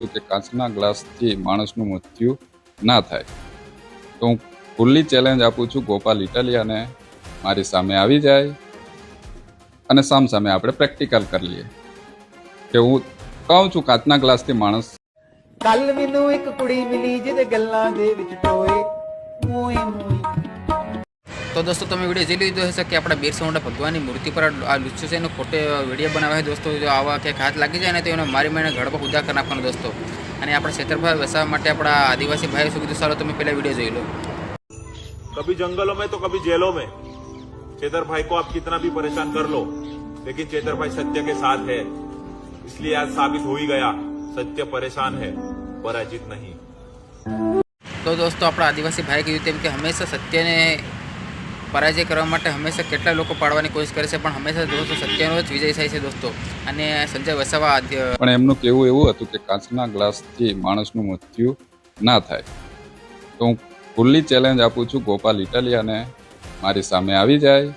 કે કાચના ગ્લાસથી માણસનું મૃત્યુ ના થાય. તો હું ખુલ્લી ચેલેન્જ આપું છું ગોપાલ ઇટાલિયાને મારી સામે આવી જાય અને સામે આપણે પ્રેક્ટિકલ કરી લઈએ કે હું કહું છું કાચના ગ્લાસથી માણસ. ਕੱਲ ਮੈਨੂੰ ਇੱਕ ਕੁੜੀ ਮਿਲੀ ਜਿਹਦੇ ਗੱਲਾਂ ਦੇ ਵਿੱਚ ਟੋਏ ਮੋਏ ਮੋਏ. तो दोस्तों તમે વિડીયો જોઈ લીધો હશે કે આપણા બિરસા મુંડા ભગવાનની મૂર્તિ પર આ લુચ્ચો છે એનો ખોટો વિડીયો બનાવ્યો છે દોસ્તો. જો આવા કે હાથ લાગી જાય ને તો એને મારી મારીને ગળપા ઉદા કરી નાખવાનો દોસ્તો. અને આપણા છેતરભાઈ વસાવવા માટે આપણા આદિવાસી ભાઈઓ શું કીધું સારો તમે પહેલા વિડીયો જોઈ લો. कभी जंगलों में तो कभी जेलों में चेतर भाई को आप कितना भी परेशान कर लो, लेकिन चेतर भाई सत्य के साथ है. इसलिए आज साबित हो ही गया, सत्य परेशान है, पराजित नहीं. તો દોસ્તો આપણા આદિવાસી ભાઈ કીધું તેમ કે હંમેશા સત્યને પરાજય કરવા માટે હંમેશા કેટલા લોકો પાડવાની કોશિશ કરે છે, પણ હંમેશા દોસ્તો સત્યનો જ વિજય થાય છે દોસ્તો. અને સંજય વસાવા પણ એમનું કહેવું એવું હતું કે કાચના ગ્લાસથી માણસનું મૃત્યુ ના થાય. તો હું ખુલ્લી ચેલેન્જ આપું છું ગોપાલ ઇટાલિયાને મારી સામે આવી જાય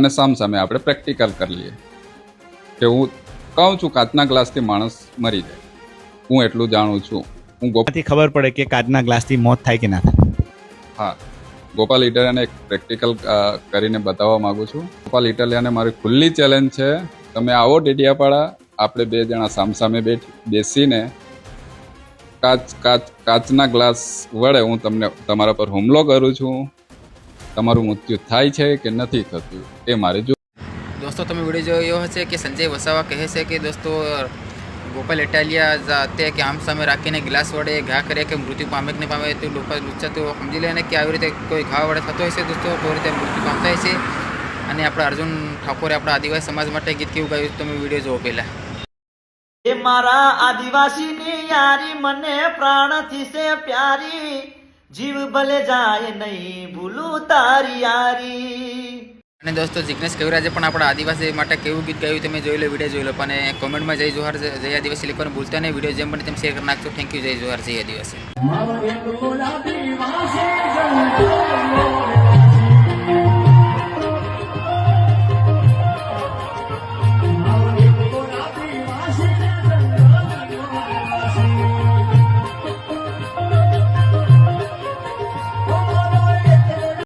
અને સામે આપણે પ્રેક્ટિકલ કરી લઈએ કે હું કહું છું કાચના ગ્લાસથી માણસ મરી જાય. હું એટલું જાણું છું. હું થી ખબર પડે કે કાચના ગ્લાસથી મોત થાય કે ના થાય. હા, ગોપાલ ઇટાલિયાને એક પ્રેક્ટિકલ કરીને બતાવવા માંગુ છું. ગોપાલ ઇટાલિયાને મારી ખુલ્લી ચેલેન્જ છે, તમે આવો ડેડિયાપાડા, આપણે બે જણા સામે બેસીને કાચના ગ્લાસ વડે હું તમને તમારા પર હુમલો કરું છું. તમારું મૃત્યુ થાય છે કે નથી થતું એ મારે જો. દોસ્તો તમે વિડીયો જોયો હશે કે સંજય વસાવા કહે છે કે દોસ્તો ગોપાલ ઇટાલિયા જાતે કે આમ સામે રાખીને ગ્લાસ વડે ઘા કરે કે મૃત્યુ પામે કે નહીં પામે તો લોકો લુચ્ચા તો સમજી લે ને કે આવી રીતે કોઈ ઘા વડે થતો હોય છે દોસ્તો, તો રીતે મૃત્યુ પામતા હોય છે. અને આપણા અર્જુન ઠાકોરે આપણા આદિવાસી સમાજ માટે ગીત કેવું ગાયું તમે વિડીયો જોવો પહેલાં. એ મારા આદિવાસીની યારી મને પ્રાણથી છે પ્યારી, જીવ ભલે જાય નહીં ભૂલું તારી યારી. અને દોસ્તો જિગ્નેશ કવિરાજે પણ આપણા આદિવાસી માટે કેવું ગીત ગાયું તમે જોઈ લો, વિડીયો જોઈ લો. અને કોમેન્ટમાં જય જોહાર જય આદિવાસી લખવાનું ભૂલતા નહીં. વિડીયો જેમ બને તેમ શેર કરી નાખજો. Thank you. જય જોહાર જય આદિવાસી.